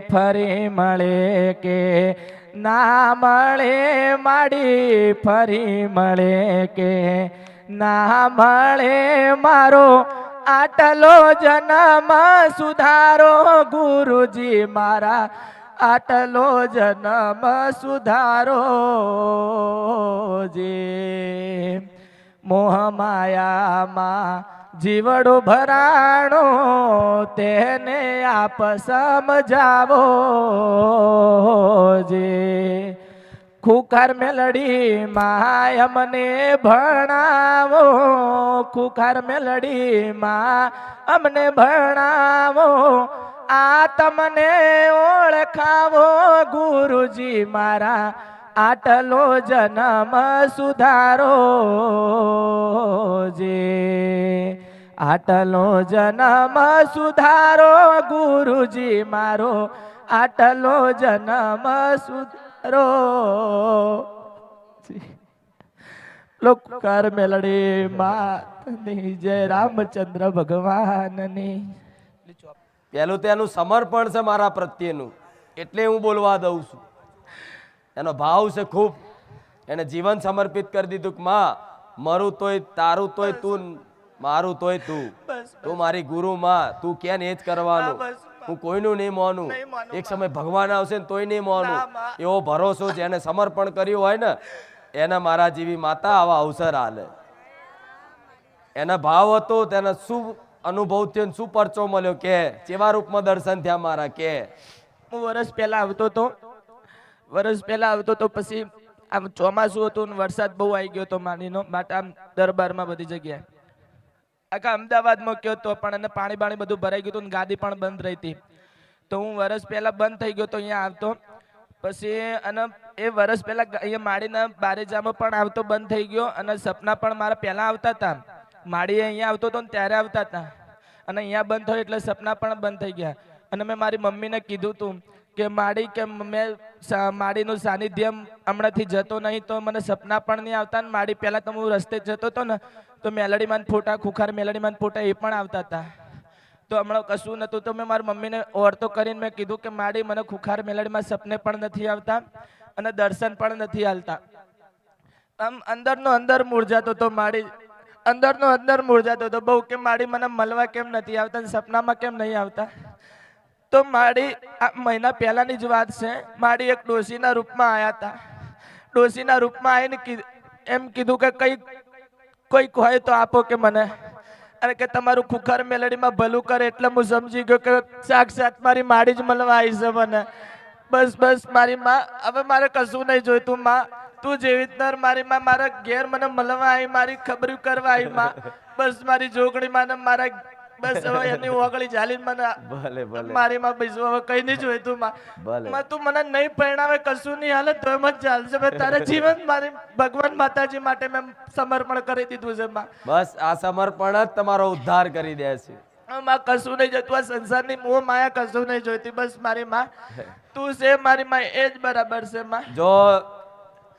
[SPEAKER 9] ફરી મળે કે ના મળે માડી, ફરી મળે કે ના મળે મારો આટલો જન્મ સુધારો ગુરુજી મારા, આટલો જન્મ સુધારો જે મોહ માયામાં જીવડો ભરાણો તેને આપ સમજાવો જે ખુખાર મેલડી માં અમને ભણાવો, ખુખાર મેલડી માં અમને ભણાવો, આ તમને ઓળખાવો ગુરુજી મારા, આટલો જન્મ સુધારો જે આટલો જન્મ સુધારો ગુરુજી મારો, આટલો જન્મ સુધારો લોકર મેલડી માતની જય રામચંદ્ર ભગવાનની.
[SPEAKER 7] પહેલું તો એનું સમર્પણ છે મારા પ્રત્યેનું, એટલે હું બોલવા દઉં છું. એનો ભાવ છે ખૂબ. એને જીવન સમર્પિત કરી દીધું કે માં મારું તોય તારું તોય તું, મારું તોય તું, તું મારી ગુરુ માં, તું કે ને એ જ કરવાનું, હું કોઈનું નહીં માનું. એક સમય ભગવાન આવશે ને તોય નહીં માનું, એવો ભરોસો જેને સમર્પણ કર્યું હોય ને એને મારા જેવી માતા આવા અવસર આલે. એના ભાવ હતો, તેને શું અનુભવ થયો, શું પરચો મળ્યો, કે કેવા રૂપમાં દર્શન થયા મારા. કે
[SPEAKER 9] હું વર્ષ પહેલા આવતો તો પછી આમ ચોમાસું હતું ને વરસાદ બહુ આવી ગયો હતો માનીનો માટે આમ દરબારમાં બધી જગ્યાએ આખા અમદાવાદમાં ગયો તો પણ એને પાણી બધું ભરાઈ ગયું હતું ને ગાડી પણ બંધ રહી હતી. તો હું વર્ષ પહેલા બંધ થઈ ગયો તો અહીંયા આવતો. પછી અને એ વર્ષ પહેલા અહીંયા માળીના બારેજામાં પણ આવતો બંધ થઈ ગયો. અને સપના પણ મારા પહેલા આવતા હતા, માળી અહીંયા આવતો હતો ને ત્યારે આવતા હતા. અને અહીંયા બંધ થયો એટલે સપના પણ બંધ થઈ ગયા. અને મેં મારી મમ્મીને કીધું હતું કે માડી કે મેં માડીનું સાનિધ્ય હમણાંથી જતો નહીં તો મને સપના પણ નહીં આવતા. ને માડી પહેલાં તો હું રસ્તે જતો હતો ને તો મેલડીમાં ફોટા, ખુખાર મેલડીમાં ફોટા એ પણ આવતા હતા. તો હમણાં કશું નહોતું તો મેં મારી મમ્મીને ઓરતો કરીને મેં કીધું કે માડી મને ખુખાર મેલડીમાં સપને પણ નથી આવતા અને દર્શન પણ નથી આવતા. આમ અંદરનો અંદર મૂળજાતો હતો માડી, અંદરનો અંદર મૂળજાતો હતો બહુ કે માડી મને મળવા કેમ નથી આવતા, સપનામાં કેમ નહીં આવતા. તો માડી આ મહિના પહેલાની જ વાત છે. માડી એક ડોશીના રૂપમાં આવ્યા હતા. ડોશીના રૂપમાં આવીને એમ કીધું કે કોઈક હોય તો આપો કે મને, અને કે તમારું ખુખાર મેલડીમાં ભલું કરે. એટલે હું સમજી ગયો કે સાક્ષાત મારી માડી જ મળવા આવી છે મને. બસ મારી માં, હવે મારે કશું નહીં જોઈતું માં, તું જેવી નર મારી માં મારા ઘેર મને મળવા આવી, મારી ખબર કરવા આવી માં. બસ મારી જોગણી માં મારા બસ હવે એની ઓગળી ઝાલીને મને મારી માં બીજું હવે કઈ નહીં જોઈતું માં. તું મને નહીં પરણાવે કશું નહીં હાલે તો એમ જ ચાલશે. તારા જીવન મારી ભગવાન માતાજી માટે મેં સમર્પણ કરી દીધું છે માં.
[SPEAKER 7] બસ આ સમર્પણ જ તમારો ઉદ્ધાર કરી દે છે.
[SPEAKER 9] માં કશું નહીં જોઈતું, આ સંસારની મોહ માયા કશું નહીં જોઈતી. બસ મારી માં તું છે, મારી માં એ જ બરાબર છે માં.
[SPEAKER 7] જો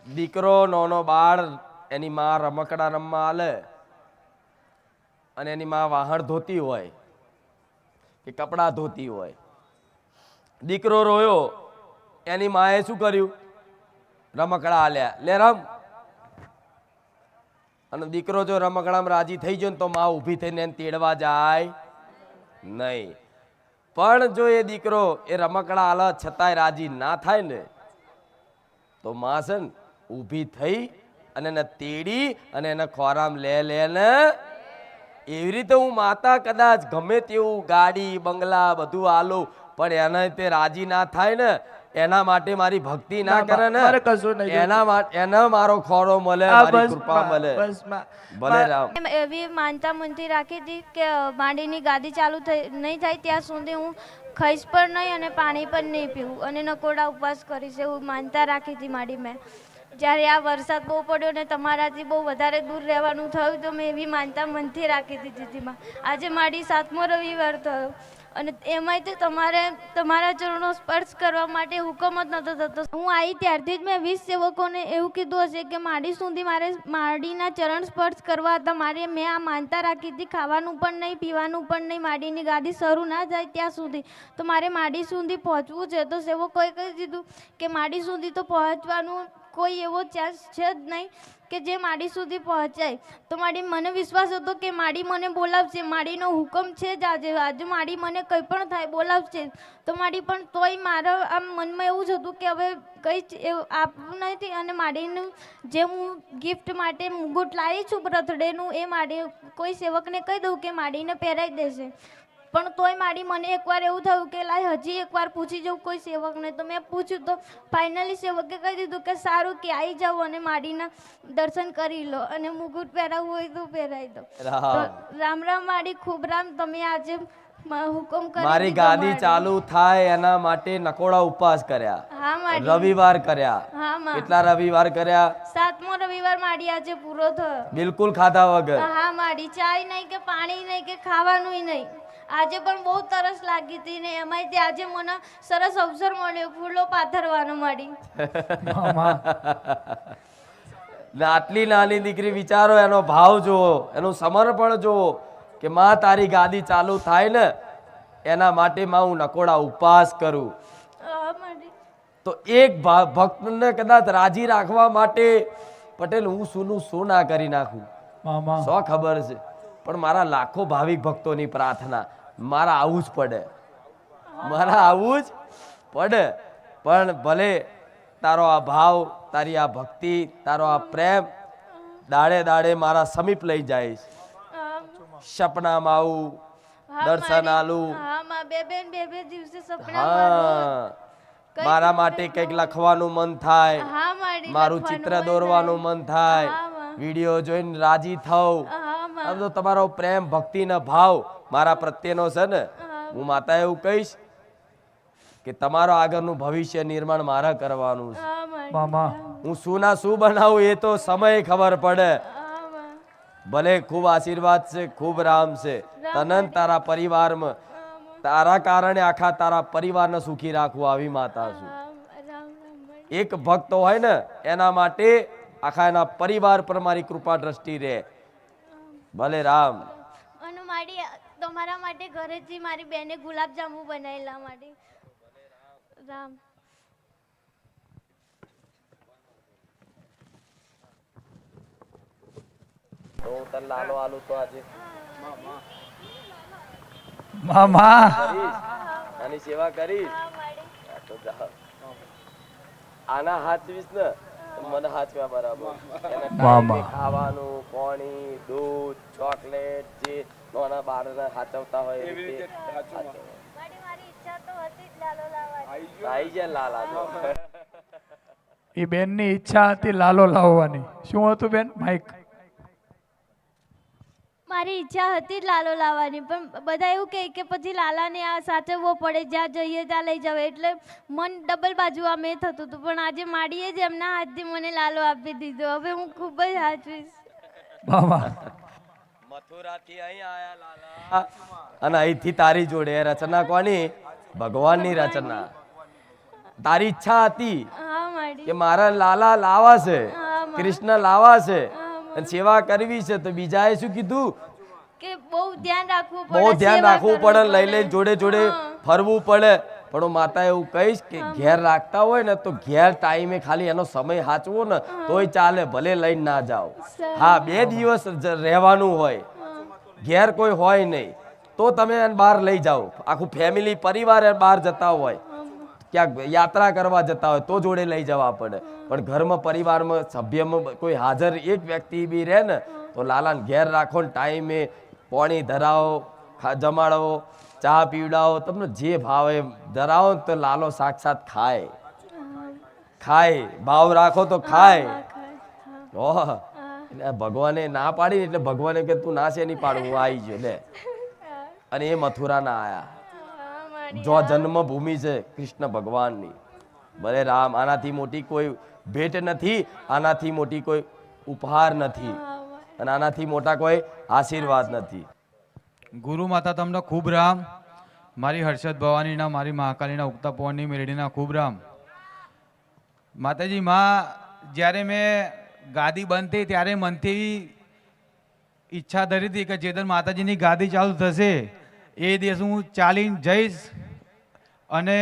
[SPEAKER 7] દીકરો નાનો બાળ એની માં રમકડા રમવા આલે અને એની માં વાહણ ધોતી હોય કે કપડાં ધોતી હોય, દીકરો રોયો, એની માએ શું કર્યું? રમકડા આલ્યા, લે રમ. અને દીકરો જો રમકડામાં રાજી થઈ ગયો ને તો માં ઊભી થઈને એને તેડવા જાય નહીં. પણ જો એ દીકરો એ રમકડા આલે છતાંય રાજી ના થાય ને તો માં છે ને ઊભી થઈ અને એને તેડી અને એને ખોરામ લે ને. એવી રીતે હું માતા કદાચ ગમે તેવું ગાડી બંગલા બધું આલું પણ એને તે રાજી ના થાય ને, એના માટે મારી ભક્તિ ના કરે ને, એના માટે એને મારો ખોરો મળે, મારી કૃપા મળે. ભલે રામ.
[SPEAKER 5] એવી માનતા મુંતી રાખી હતી કે માંડીની ગાદી ચાલુ નહીં થાય ત્યાં સુધી હું ખાઈશ પણ નહીં અને પાણી પણ નહીં પીવું અને નકોડા ઉપવાસ કરીશ, એવું માનતા રાખી હતી માડી મેં. જ્યારે આ વરસાદ બહુ પડ્યો ને તમારાથી બહુ વધારે દૂર રહેવાનું થયું તો મેં એવી માનતા મનથી રાખી દીધી હતી માં. આજે મારી 7મો રવિવાર થયો અને એમાંય તે તમારા ચરણો સ્પર્શ કરવા માટે હુકમ જ નહોતો થતો. હું આવી ત્યારથી જ મેં 20 સેવકોને એવું કીધું હશે કે માડી સુધી મારે માડીના ચરણ સ્પર્શ કરવા હતા. મેં આ માનતા રાખી હતી, ખાવાનું પણ નહીં, પીવાનું પણ નહીં, માડીની ગાદી શરૂ ના જાય ત્યાં સુધી. તો મારે માડી સુધી પહોંચવું છે. તો સેવકોએ કહી દીધું કે માડી સુધી તો પહોંચવાનું કોઈ એવો ચાન્સ છે જ નહીં કે જે માડી સુધી પહોંચાય. તો મને વિશ્વાસ હતો કે માડી મને બોલાવશે, માડીનો હુકમ છે જ. આજે માડી મને કંઈ પણ થાય બોલાવશે. તો પણ તોય મારા આમ મનમાં એવું જ હતું કે હવે કંઈ જ એવું આપવું નથી. અને માડીનું જે હું ગિફ્ટ માટે મુગુટ લાવી છું બર્થડેનું, એ માડી કોઈ સેવકને કહી દઉં કે માડીને પહેરાવી દેશે. પણ તોય મને એકવાર એવું થયું કે લાય હજી એકવાર પૂછી જવું કોઈ સેવકને. તો મેં પૂછ્યું તો ફાઇનલી સેવકે કહી દીધું કે સારું કે આવી જાઓ અને માડીના દર્શન કરી લો અને મુગુટ પહેરાવવું હોય તો પહેરાવી દો. તો રામ રામ માડી, ખૂબ રામ. તમે આજે હુકમ કરી
[SPEAKER 7] મારી ગાદી ચાલુ થાય એના માટે નકોડા ઉપવાસ કર્યા.
[SPEAKER 5] હા માડી.
[SPEAKER 7] રવિવાર કર્યા.
[SPEAKER 5] હા માં.
[SPEAKER 7] કેટલા રવિવાર કર્યા?
[SPEAKER 5] 7મો રવિવાર માડી આજે પૂરો થયો.
[SPEAKER 7] બિલકુલ ખાધા વગર.
[SPEAKER 5] હા માડી, ચાય નહીં કે પાણી નહીં કે ખાવાનું નહીં. આજે પણ બહુ તરસ લાગી હતી ને એમાંય આજે મને સરસ અવસર મળ્યો ફૂલો પાથરવાનો માડી.
[SPEAKER 7] આટલી નાની દીકરી, વિચારો એનો ભાવ જુઓ, એનું સમર્પણ જુઓ કે માં તારી ગાદી ચાલુ થાય ને એના માટે માં હું નકોડા ઉપવાસ કરું. તો એક ભક્તને કદાચ રાજી રાખવા માટે પટેલ હું શું ના કરી નાખું, સો ખબર છે. પણ મારા લાખો ભાવિક ભક્તોની પ્રાર્થના, મારા આવું જ પડે, મારા આવું જ પડે. પણ ભલે તારો આ ભાવ, તારી આ ભક્તિ, તારો આ પ્રેમ દાડે દાડે મારા સમીપ લઈ જઈશ. સપનામાં આવું, દર્શન આલું. હા, મારા માટે કંઈક લખવાનું મન થાય, મારું ચિત્ર દોરવાનું મન થાય, વિડીયો જોઈને રાજી થવું. આમ તો તમારો પ્રેમ, ભક્તિનો ભાવ મારા પ્રત્યેનો છે ને, હું માતા એવું કહીશ કે તમારો આગળનું ભવિષ્ય નિર્માણ મારે કરવાનું છે. હું શું ના શું બનાવું એ તો સમય ખબર પડે. ભલે ખૂબ આશીર્વાદ છે, ખૂબ રામ છે, તને તારા પરિવારમાં, તારા કારણે આખા તારા પરિવારને સુખી રાખવું, આવી માતા છું. એક ભક્ત હોય ને એના માટે આખા એના પરિવાર પર મારી કૃપા દ્રષ્ટિ રહે. ભલે રામ.
[SPEAKER 5] અને માડી તમારા માટે ઘરેથી મારી બેને ગુલાબજાંબુ બનાવેલા માડી. રામ.
[SPEAKER 7] તો હું તને લાલો આલું તો આજે
[SPEAKER 3] મામા
[SPEAKER 7] આની સેવા કરીશ. તો જા. આના હાચવીશ ને મને હાચવા બરાબર.
[SPEAKER 3] મામા
[SPEAKER 7] ખાવાનું, પાણી, દૂધ, ચોકલેટ, જે નાના બાળકને હાચવતા હોય એ રીતે
[SPEAKER 5] મારી ઈચ્છા તો હતી જ લાલો લાવવાની.
[SPEAKER 7] આવી જાય લાલા તો.
[SPEAKER 3] એ બેનની ઈચ્છા હતી લાલો લાવવાની. શું હતું બેન? માઈક.
[SPEAKER 5] મારી ઈચ્છા હતી જ લાલો લાવવાની, પણ બધા એવું કહે કે પછી લાલાને આ સાચવવો પડે, જ્યાં જઈએ ત્યાં લઈ જાવ. એટલે મન ડબલ બાજુ આમ એ થતું હતું. પણ આજે માડીએ જ એમના હાથથી મને લાલો આપી દીધો. હવે હું ખૂબ જ સાચવીશ.
[SPEAKER 3] મામા
[SPEAKER 7] મથુરાથી અહીં આયા લાલા, અને અહીંથી તારી જોડે રચના કોની? ભગવાનની રચના. તારી ઈચ્છા હતી
[SPEAKER 5] હા માડી.
[SPEAKER 7] કે મારા લાલા લાવા છે, કૃષ્ણ લાવા છે અને સેવા કરવી છે. તો બીજાએ શું કીધું
[SPEAKER 5] કે બહુ ધ્યાન રાખવું પડે,
[SPEAKER 7] બહુ ધ્યાન
[SPEAKER 5] સેવા
[SPEAKER 7] રાખવું
[SPEAKER 5] કરવી
[SPEAKER 7] પડે, લઈ લઈને જોડે જોડે ફરવું પડે. પણ હું માતા એવું કહીશ કે ઘેર રાખતા હોય ને તો ઘેર ટાઈમે ખાલી એનો સમય સાચવો ને તોય ચાલે, ભલે લઈને ના જાઓ. હા, 2 દિવસ રહેવાનું હોય, ઘેર કોઈ હોય નહીં તો તમે એને બહાર લઈ જાઓ. આખું ફેમિલી પરિવાર બહાર જતા હોય, ક્યાંક યાત્રા કરવા જતા હોય તો જોડે લઈ જવા પડે. પણ ઘરમાં પરિવારમાં સભ્યમાં કોઈ હાજર એક વ્યક્તિ બી રહે ને તો લાલાને ઘેર રાખો ને ટાઈમે પાણી ધરાવો, જમાડો, ચા પીવડાવો, તમને જે ભાવે ધરાવો તો લાલો સાક્ષાત ખાય. ખાય, ભાવ રાખો તો ખાય. ઓહ, એટલે ભગવાને ના પાડી એટલે ભગવાને કે તું ના છે નહીં પાડું, હું આવી ગયો લે. અને એ મથુરા ના આયા, જો જન્મભૂમિ છે કૃષ્ણ ભગવાનની. ભલે રામ, આનાથી મોટી કોઈ ભેટ નથી, આનાથી મોટી કોઈ ઉપહાર નથી, અને આનાથી મોટા કોઈ આશીર્વાદ નથી.
[SPEAKER 10] ગુરુ માતા તમને ખૂબ રામ. મારી હર્ષદ ભવાનીના, મારી મહાકાલીના, ઉગતા પવનની મેરડીના ખૂબ રામ. માતાજી માં, જ્યારે મેં ગાદી બંધ થઈ ત્યારે મનથી ઈચ્છા ધરી હતી કે જે દર માતાજીની ગાદી ચાલુ થશે એ દિવસ હું ચાલીને જઈશ. અને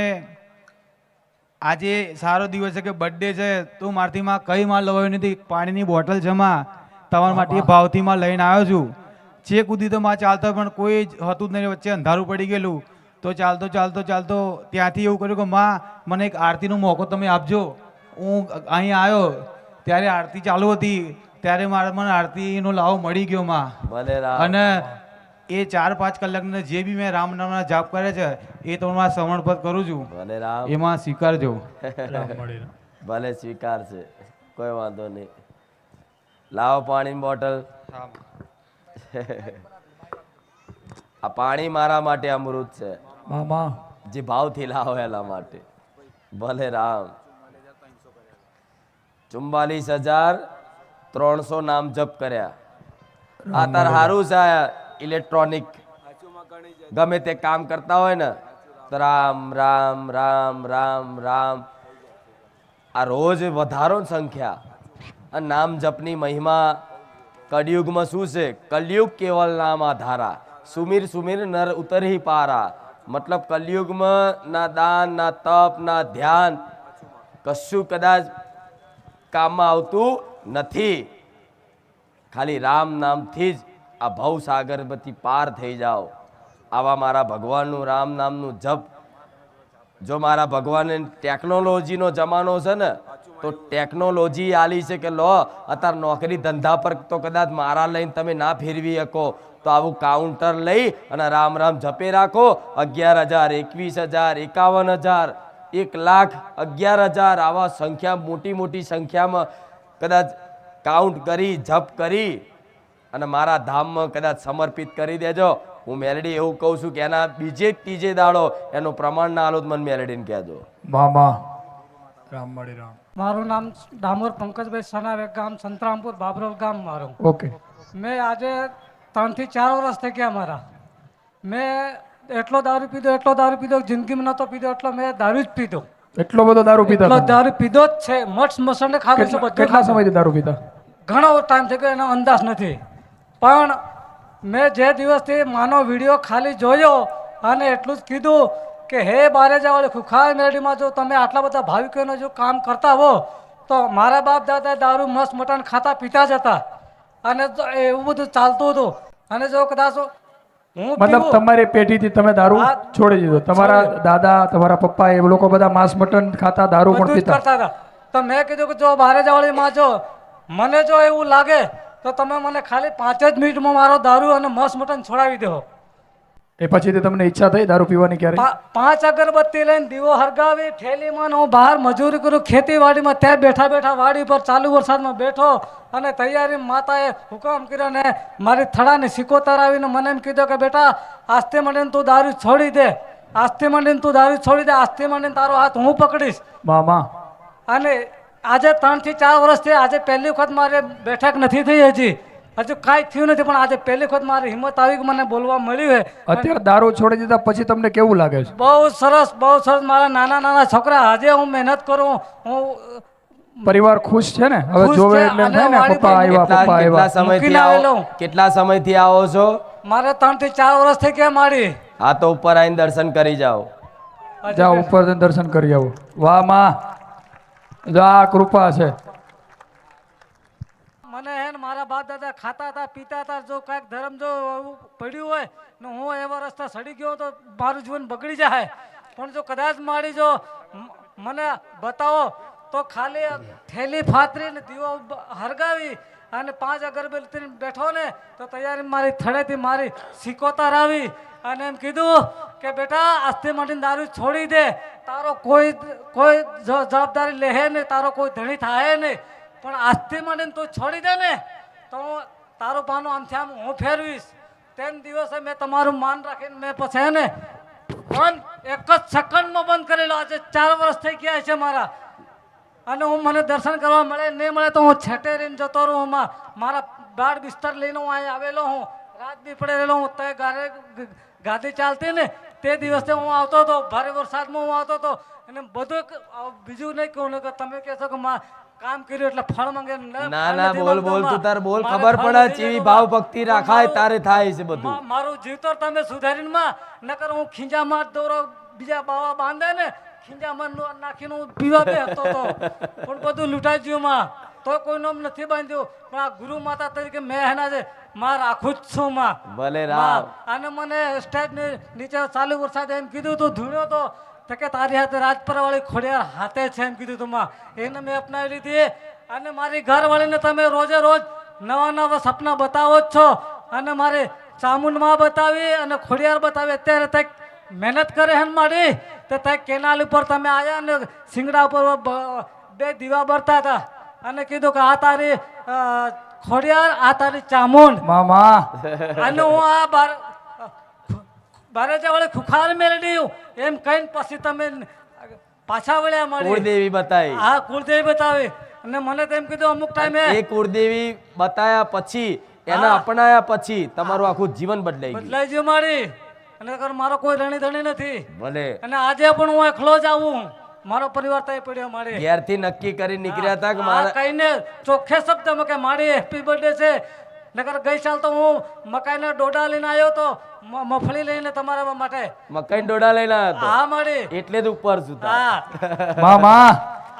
[SPEAKER 10] આજે સારો દિવસ છે કે બર્થડે છે, તો મારથી માં કંઈ માં લવાયું નથી. પાણીની બોટલ છે માં, તમારા માટે ભાવથી માં લઈને આવ્યો છું. છે કૂદી તો માં ચાલતો પણ કોઈ જ હતું જ નહીં, વચ્ચે અંધારું પડી ગયેલું. તો ચાલતો ચાલતો ચાલતો ત્યાંથી એવું કર્યું કે માં મને એક આરતીનો મોકો તમે આપજો. હું અહીં આવ્યો ત્યારે આરતી ચાલુ હતી, ત્યારે મને આરતીનો લાવો મળી ગયો માં.
[SPEAKER 7] ભલે રામ.
[SPEAKER 10] અને એ 4-5 કલાકના જે બી મેં રામ નામના જાપ કરે છે એ તમારા સમર્પિત કરું છું.
[SPEAKER 7] ભલે રામ.
[SPEAKER 10] એમાં સ્વીકારજો.
[SPEAKER 7] ભલે સ્વીકાર છે, કોઈ વાંધો નહીં. લાવો પાણીની બોટલ. આ પાણી મારા માટે અમૃત છે,
[SPEAKER 3] મામા
[SPEAKER 7] જે ભાવથી લાવો એના માટે. ભલે રામ. 44,300 નામ જપ કર્યા. આ તાર હારું છે. ઇલેક્ટ્રોનિક ગમે તે કામ કરતા હોય ને તો રામ રામ રામ રામ રામ. આ રોજ વધારો સંખ્યા. આ નામ જપની મહિમા કળિયુગમાં શું છે? કલયુગ કેવલ નામ આધારા, સુમીર સુમીર નર ઉતરહી પારા. મતલબ કલયુગમાં ના દાન, ના તપ, ના ધ્યાન કશું કદાચ કામમાં આવતું નથી. ખાલી રામ નામથી જ આ ભવસાગરમાંથી પાર થઈ જાઓ. આવા મારા ભગવાનનું રામ નામનું જપ. જો મારા ભગવાને ટેકનોલોજીનો જમાનો છે ને, તો ટેકનોલોજી આલી છે કે લો અત્યારે નોકરી ધંધા પર તો કદાચ મારા લઈને તમે ના ફેરવી શકો, તો આવું કાઉન્ટર લઈ અને રામ રામ જપે રાખો. 11,000, 21,000, 51,000, 1,11,000 આવા સંખ્યા, મોટી મોટી સંખ્યામાં કદાચ કાઉન્ટ કરી, જપ કરી અને મારા ધામમાં કદાચ સમર્પિત કરી દેજો. હું મેલડી એવું કહું છું કે એના બીજે ત્રીજે દાડો એનું પ્રમાણ ના આલો, મને મેલડીને કહેજો.
[SPEAKER 3] મામા રામ મળી રામ.
[SPEAKER 6] મારું નામ ડામોર પંકજભાઈ સનાવે, ગામ સંતરામપુર, બાબરવ ગામ મારું.
[SPEAKER 3] ઓકે.
[SPEAKER 6] મેં આજે 3 થી 4 વર્ષ થઈ ગયા મારા. મેં એટલો દારૂ પીધો જિંદગીમાં નહોતો પીધો, એટલો મેં દારૂ જ પીધો.
[SPEAKER 3] એટલો બધો દારૂ પીતા
[SPEAKER 6] એટલો
[SPEAKER 3] તમે?
[SPEAKER 6] દારૂ પીધો જ છે. મઠ મસંડે ખાધું છે બધું.
[SPEAKER 3] કેટલા સમયથી દારૂ પીતા?
[SPEAKER 6] ઘણો ટાઈમ થઈ ગયો, એનો અંદાજ નથી. પણ મેં જે દિવસથી માનો વિડીયો ખાલી જોયો અને એટલું જ કીધું કે હે બારેજાવાળી ખુખાર મેરડીમાં જો તમે આટલા બધા ભાવિકોનો જો કામ કરતા હો, તો મારા બાપ દાદા દારૂ મસ્ત મટન ખાતા પીતા જ હતા અને જો એવું બધું ચાલતું હતું. અને જો કદાચ હું
[SPEAKER 3] મતલબ
[SPEAKER 6] પીવું,
[SPEAKER 3] તમારી પેઢીથી તમે દારૂ
[SPEAKER 6] હા,
[SPEAKER 3] છોડી દીધો? તમારા
[SPEAKER 6] છોડી.
[SPEAKER 3] દાદા, તમારા પપ્પા એ લોકો બધા માંસ મટન ખાતા, દારૂ પણ
[SPEAKER 6] બધું જ
[SPEAKER 3] પીતા?
[SPEAKER 6] કરતા હતા. તો મેં કીધું કે જો બારેજાવાળીમાં જો મને જો એવું લાગે તો તમે મને ખાલી 5 જ મિનિટમાં મારો દારૂ અને મસ્ત મટન છોડાવી દો.
[SPEAKER 3] એ પછીથી તમને ઈચ્છા થઈ દારૂ પીવાની ક્યારે?
[SPEAKER 6] 5 અગરબત્તી લઈને દીવો હરગાવી થેલીમાં હું બહાર મજૂરી કરું ખેતીવાડીમાં, ત્યાં બેઠા બેઠા વાડી પર ચાલુ વરસાદમાં બેઠો અને તૈયારી માતાએ હુકમ કર્યો ને મારી થડાની સિકોતર આવીને મને એમ કીધું કે બેટા આસ્તે મંડીને તું દારૂ છોડી દે, આસ્તે મંડીને તું દારૂ છોડી દે, આસ્તે મંડીને તારો હાથ હું પકડીશ.
[SPEAKER 3] મામા
[SPEAKER 6] અને આજે 3 થી 4 વર્ષથી આજે પહેલી વખત મારે બેઠક નથી થઈ, હજુ કાંઈ થયું નથી, પણ આજે પહેલી વખત મારી હિંમત આવી કે મને બોલવા મળ્યું છે.
[SPEAKER 3] અત્યારે દારૂ છોડી દીધા પછી તમને કેવું લાગે છે?
[SPEAKER 6] બહુ સરસ, બહુ સરસ. મારા નાના નાના છોકરા આજે હું મહેનત કરું, હું
[SPEAKER 3] પરિવાર ખુશ છે ને? હવે
[SPEAKER 6] ખુશ
[SPEAKER 3] જોવે
[SPEAKER 6] છે.
[SPEAKER 3] એટલે એમ
[SPEAKER 6] અને
[SPEAKER 3] થાય ને
[SPEAKER 6] વાડી
[SPEAKER 3] પપ્પા
[SPEAKER 6] ભાઈ
[SPEAKER 3] આવ્યા, પપ્પા
[SPEAKER 7] કેટલા
[SPEAKER 3] આવ્યા.
[SPEAKER 7] સમયથી
[SPEAKER 6] મૂકીને
[SPEAKER 7] આવો?
[SPEAKER 6] આવેલો.
[SPEAKER 7] કેટલા સમયથી આવો છો?
[SPEAKER 6] મારે 3 થી 4 વર્ષ થઈ ગયા મારી.
[SPEAKER 7] હા, તો ઉપર આવીને દર્શન કરી જાઓ.
[SPEAKER 3] જાઓ ઉપર જઈને દર્શન કરી આવો. વાહ માં, જો આ કૃપા છે.
[SPEAKER 6] મને હે ને મારા બાપ દાદા ખાતા હતા, પીતા હતા. જો કાંઈક ધર્મ જો એવું પડ્યું હોય ને હું એવા રસ્તા સડી ગયો તો મારું જીવન બગડી જાય. પણ જો કદાચ મારી જો મને બતાવો તો ખાલી થેલી ફાતરીને દીવો હરગાવી અને 5 અગરબત્તી બેઠો ને તો તૈયારી મારી થડેથી મારી સિકોતર આવી અને એમ કીધું કે બેટા આસ્તે માંડીને દારૂ છોડી દે, તારો કોઈ જવાબદારી લે નહીં, તારો કોઈ ધણી થાય નહીં, પણ આસ્તે માંડીને તું છોડી દે ને તો તારું પાનું આમથી આમ હું ફેરવીશ. તેમ દિવસે મેં તમારું માન રાખીને મેં પછી ને બંધ એક જ સેકન્ડમાં બંધ કરેલો. આજે 4 વર્ષ થઈ ગયા છે મારા. અને હું મને દર્શન કરવા મળે નહીં મળે તો હું છેટે રહીને જતો રહું. મારા બાળ બિસ્તર લઈને હું અહીં આવેલો હું, રાત બી પડે રહેલો હું, તે ગારે ગાદી ચાલતી ને તે દિવસે હું આવતો હતો, ભારે વરસાદમાં હું આવતો હતો અને બધું બીજું નહીં કહું ને કે તમે કહેશો કે કામ કર્યું એટલે ફળ માંગે.
[SPEAKER 7] ના ના બોલ બોલ તું તાર બોલ, ખબર પડે ચેવી ભાવ ભક્તિ રાખાય તારે થાય છે બધું.
[SPEAKER 6] મારું જીવતર તમે સુધારીને માં નકર હું ખીંજામાં દોરો બીજા બાવા બાંધે ને ખીંજામાં નાખીને હું પીવા બેસતો હતો પણ બધું લૂંટાઈ ગયું માં, તો કોઈ નામ નથી બાંધ્યું. પણ આ ગુરુ માતા તરીકે મેં એના છે માં રાખું જ છું માં.
[SPEAKER 7] ભલે રામ.
[SPEAKER 6] અને મને સ્ટેજ નીચે ચાલુ વરસાદ એમ કીધું તું ધૂણ્યો તો કે તારી હાથે રાજપરા વાળી ખોડિયાર હાથે છે એમ કીધું તું માં. એને મેં અપનાવી લીધી અને મારી ઘરવાળીને તમે રોજે રોજ નવા નવા સપના બતાવો જ છો અને મારે ચામુંડમાં બતાવી અને ખોડિયાર બતાવી. અત્યારે તક મહેનત કરે હે મારી તો તક કેનાલ ઉપર તમે આવ્યા ને સિંગડા ઉપર 2 દીવા બરતા હતા અને કીધું કે આ તારી ખોડિયાર, આ તારી ચામુંડ
[SPEAKER 3] મામા
[SPEAKER 6] અને હું આ બારેજા વાળી ખુખાર મેળવી એમ કહીને પછી તમે પાછા વળ્યા મળી.
[SPEAKER 7] કુળદેવી બતાવી.
[SPEAKER 6] હા કુળદેવી બતાવી અને મને તો એમ કીધું અમુક ટાઈમે
[SPEAKER 7] એ કુળદેવી બતાયા પછી એને અપનાયા પછી તમારું આખું જીવન બદલાઈ ગયું.
[SPEAKER 6] બદલાઈ ગયું મારી. અને મારો કોઈ રણી ધણી નથી.
[SPEAKER 7] ભલે.
[SPEAKER 6] અને આજે પણ હું એકલો જ આવું, મારો પરિવાર તય પડ્યો મારી.
[SPEAKER 7] ઘેરથી નક્કી કરી નીકળ્યા હતા કે
[SPEAKER 6] મારા
[SPEAKER 7] મારા
[SPEAKER 6] કહીને ચોખ્ખે શબ્દમાં કે મારી હેપી બર્થડે છે. નકર ગઈ સાલ તો હું મકાઈના ડોડા લઈને આવ્યો તો મફળી લઈને તમારા માટે.
[SPEAKER 7] મકાઈ ડોડા લઈને આવ્યો
[SPEAKER 6] હા મારી.
[SPEAKER 7] હતો એટલે જ ઉપર સુતા.
[SPEAKER 6] હા
[SPEAKER 3] મામા